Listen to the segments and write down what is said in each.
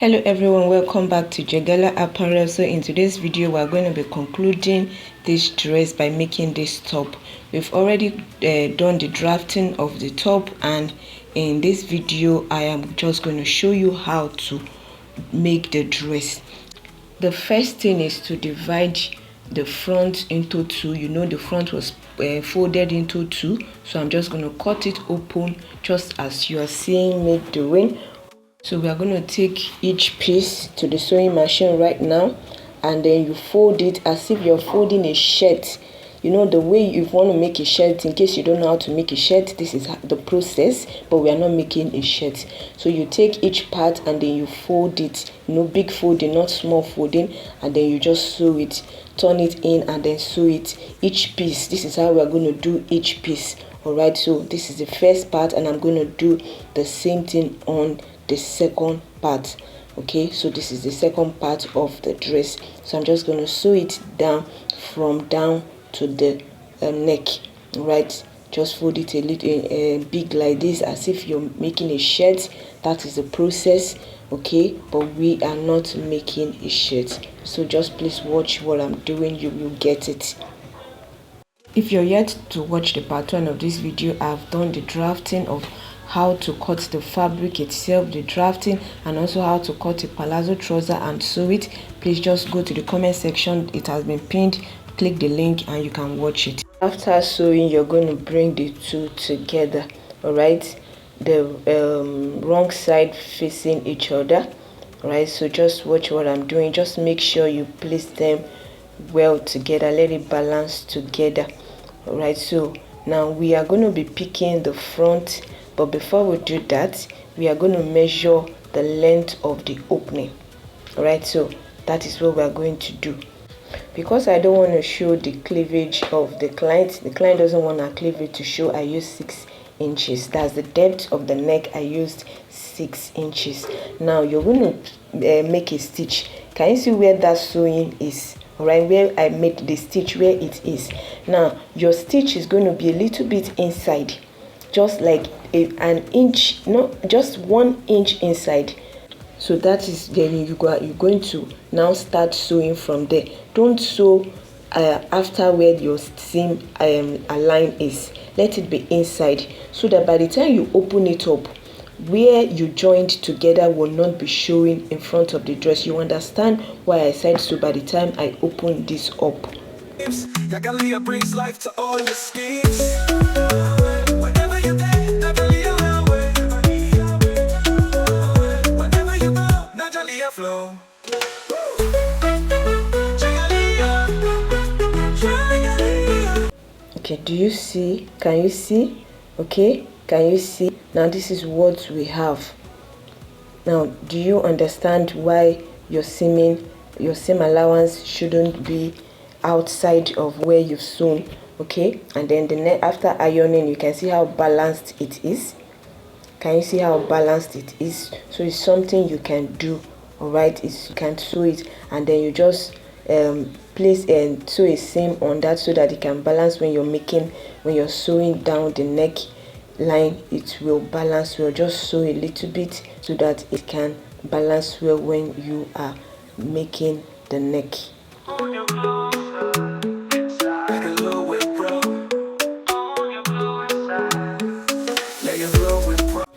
Hello everyone, welcome back to Jegala Apparel. So in today's video we're going to be concluding this dress by making this top. We've already done the drafting of the top, and in this video I am just going to show you how to make the dress. The first thing is to divide the front into two. You know the front was folded into two, so I'm just going to cut it open just as you are seeing me doing. So we are going to take each piece to the sewing machine right now, and then you fold it as if you're folding a shirt. You know the way you want to make a shirt. In case you don't know how to make a shirt, this is the process, but we are not making a shirt. So you take each part and then you fold it, big folding, not small folding, and then you just sew it, turn it in and then sew it. Each piece, this is how we are going to do each piece. All right, so this is the first part, and I'm going to do the same thing on the second part. Okay, so this is the second part of the dress. So I'm just going to sew it down from down to the neck. Right, just fold it a little big like this, as if you're making a shirt. That is the process. Okay, but we are not making a shirt, so just please watch what I'm doing. You will get it. If you're yet to watch the part 1 of this video, I've done the drafting of how to cut the fabric itself, the drafting, and also how to cut a palazzo trouser and sew it. Please just go to the comment section, it has been pinned. Click the link and you can watch it. After sewing, you're going to bring the two together. All right, the wrong side facing each other. All right, so just watch what I'm doing. Just make sure you place them well together, let it balance together. All right, so now we are going to be picking the front, but before we do that, we are going to measure the length of the opening. All right, so that is what we are going to do. Because I don't want to show the cleavage of the client doesn't want our cleavage to show, I use 6 inches. That's the depth of the neck. I used 6 inches. Now you're going to make a stitch. Can you see where that sewing is? All right, where I made the stitch, where it is. Now your stitch is going to be a little bit inside, just like an inch, no, just 1 inch inside. So that is then you're going to now start sewing from there. Don't sew after where your seam line is. Let it be inside, so that by the time you open it up, where you joined together will not be showing in front of the dress. You understand why I said so by the time I open this up. Brings life to all your schemes. Okay, do you see? Can you see? Okay, can you see? Now this is what we have. Now do you understand why your seam allowance shouldn't be outside of where you've sewn? Okay, and then after ironing, you can see how balanced it is. Can you see how balanced it is? So it's something you can do. All right, you can sew it, and then you just place and sew a seam on that, so that it can balance when you're sewing down the neck line. It will balance well. Just sew a little bit so that it can balance well when you are making the neck.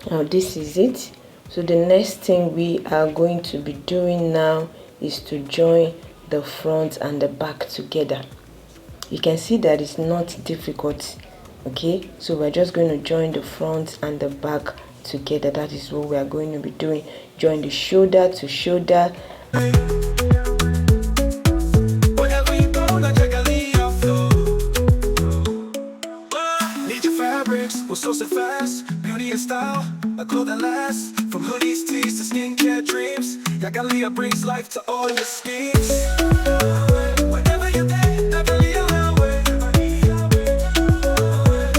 Now this is it. So the next thing we are going to be doing now is to join the front and the back together. You can see that it's not difficult. Okay, so we're just going to join the front and the back together. That is what we are going to be doing. Join the shoulder to shoulder. Style, a clothing lasts from hoodies, tees to skincare dreams. Yagalia brings life to all your schemes. Whenever you're there, Natalia way.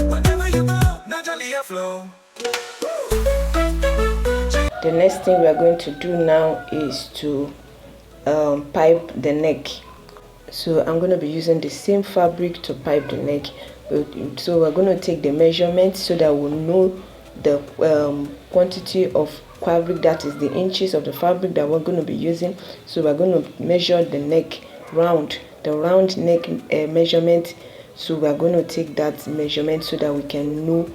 Whenever you go, Natalia flow. The next thing we are going to do now is to pipe the neck. So I'm going to be using the same fabric to pipe the neck. So we're going to take the measurements so that we'll know the quantity of fabric, that is the inches of the fabric that we're going to be using. So we're going to measure the neck round, the round neck measurement. So we're going to take that measurement so that we can know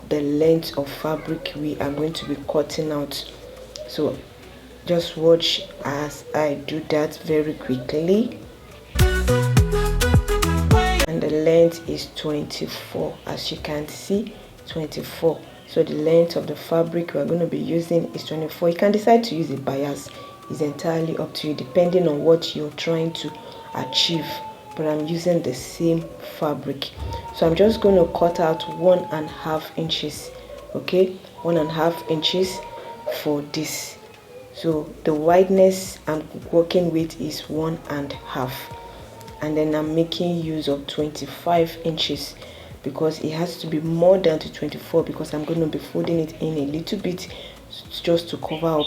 the length of fabric we are going to be cutting out. So just watch as I do that very quickly. And the length is 24, as you can see, 24. So the length of the fabric we're going to be using is 24. You can decide to use a bias, it's entirely up to you depending on what you're trying to achieve, but I'm using the same fabric. So I'm just going to cut out 1.5 inches, okay, 1.5 inches for this. So the wideness I'm working with is 1.5, and then I'm making use of 25 inches because it has to be more than the 24, because I'm going to be folding it in a little bit just to cover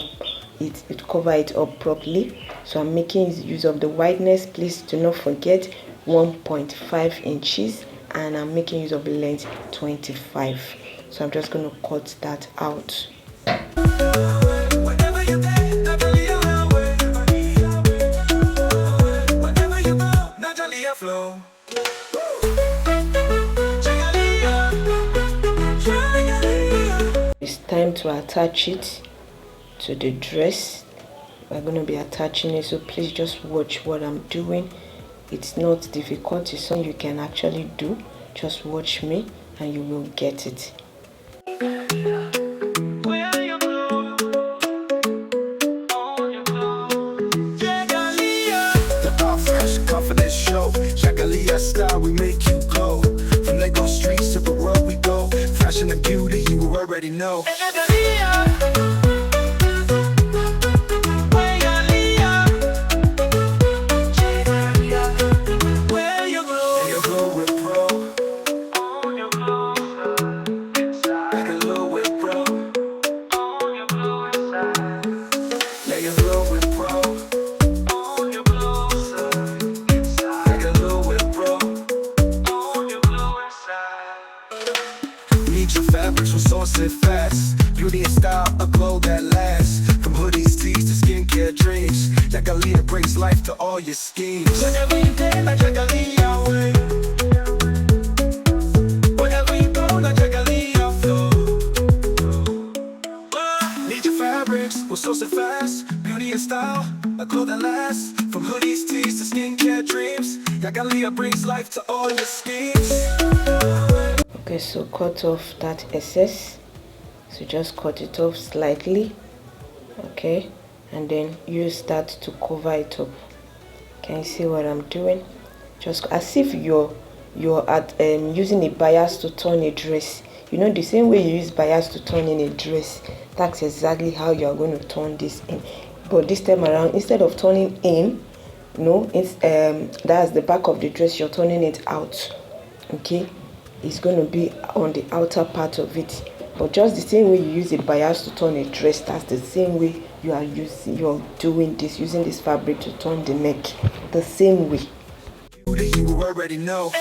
it up properly. So I'm making use of the wideness. Please do not forget 1.5 inches, and I'm making use of the length 25. So I'm just going to cut that out. It's time to attach it to the dress. We're going to be attaching it, so please just watch what I'm doing. It's not difficult, it's something you can actually do. Just watch me and you will get it. Style, we make you glow. From Lego streets to the world we go. Fashion and beauty, you already know. Fabrics will source it fast. Beauty and style, a glow that lasts. From hoodies, tees to skincare dreams. Jagalia brings life to all your schemes. Whenever you day, like Jagalia way. Whenever you go, like Jagalia flow. Need your fabrics, will source it fast. Beauty and style, a glow that lasts. From hoodies, tees to skincare dreams. Jagalia brings life to all your schemes. Okay, so cut off that excess. So just cut it off slightly, okay, and then use that to cover it up. Can you see what I'm doing? Just as if you're using a bias to turn a dress. You know, the same way you use bias to turn in a dress, that's exactly how you are going to turn this in. But this time around, instead of turning in, no, it's that's the back of the dress, you're turning it out, okay. It's going to be on the outer part of it, but just the same way you use a bias to turn a dress, that's the same way you're doing this, using this fabric to turn the neck, the same way. You already know.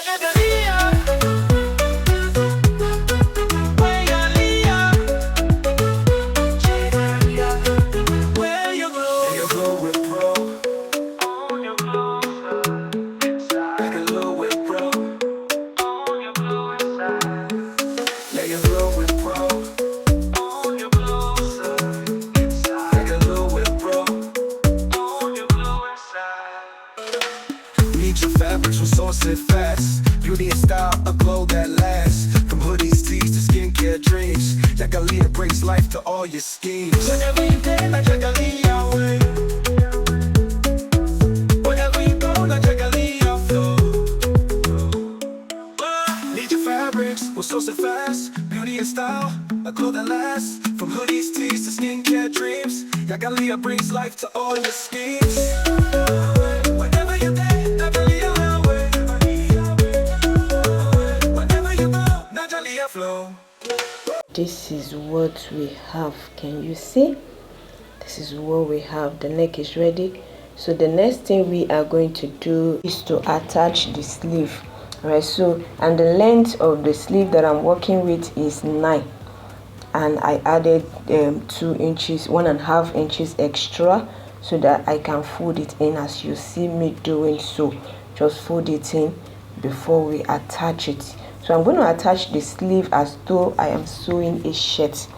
Fabrics will source it fast. Beauty and style, a glow that lasts. From hoodies, tees to skincare dreams. Jagalia brings life to all your schemes. Whenever you day, like Jagalia way. Whenever you go, like Jagalia flow. Need your fabrics, will source it fast. Beauty and style, a glow that lasts. From hoodies, tees to skincare dreams. Jagalia brings life to all your schemes. Whenever you day, this is what we have. Can you see? This is what we have. The neck is ready. So the next thing we are going to do is to attach the sleeve. All right, so and the length of the sleeve that I'm working with is 9. and I added 1.5 inches extra so that I can fold it in as you see me doing. So just fold it in before we attach it. So I'm going to attach the sleeve as though I am sewing a shirt.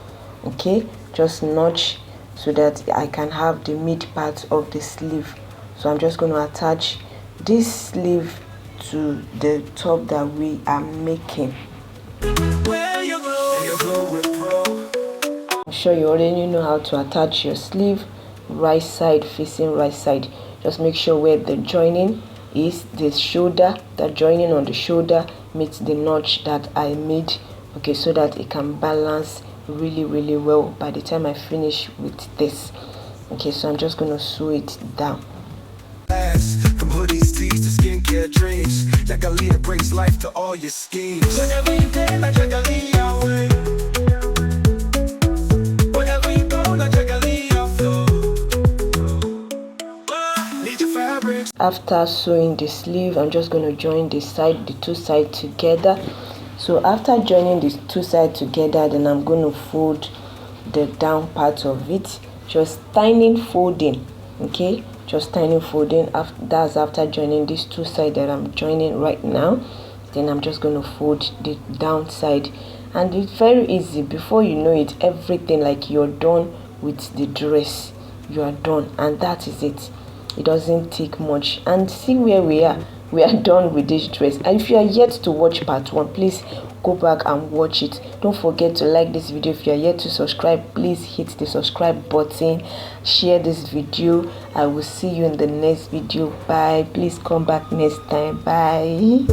Okay, just notch so that I can have the mid part of the sleeve. So I'm just going to attach this sleeve to the top that we are making. I'm sure you already know how to attach your sleeve. Right side facing right side. Just make sure where the joining is, the shoulder, the joining on the shoulder meets the notch that I made, okay, so that it can balance really well by the time I finish with this. Okay, so I'm just going to sew it down. From hoodies, tees to skincare dreams, Jagalia brings life to all your schemes. Whenever you day, like Jagalia way. Whenever you go, like Jagalia flow. Need your fabrics. After sewing the sleeve, I'm just going to join the two sides together. So after joining the two sides together, then I'm going to fold the down part of it, just tiny folding. Okay, just tiny folding. That's after joining these two sides that I'm joining right now. Then I'm just going to fold the down side, and it's very easy. Before you know it, everything, like, you're done with the dress. You are done, and that is it. It doesn't take much. And see where we are done with this dress. And if you are yet to watch part 1, please go back and watch it. Don't forget to like this video. If you are yet to subscribe, please hit the subscribe button, share this video. I will see you in the next video. Bye. Please come back next time. Bye.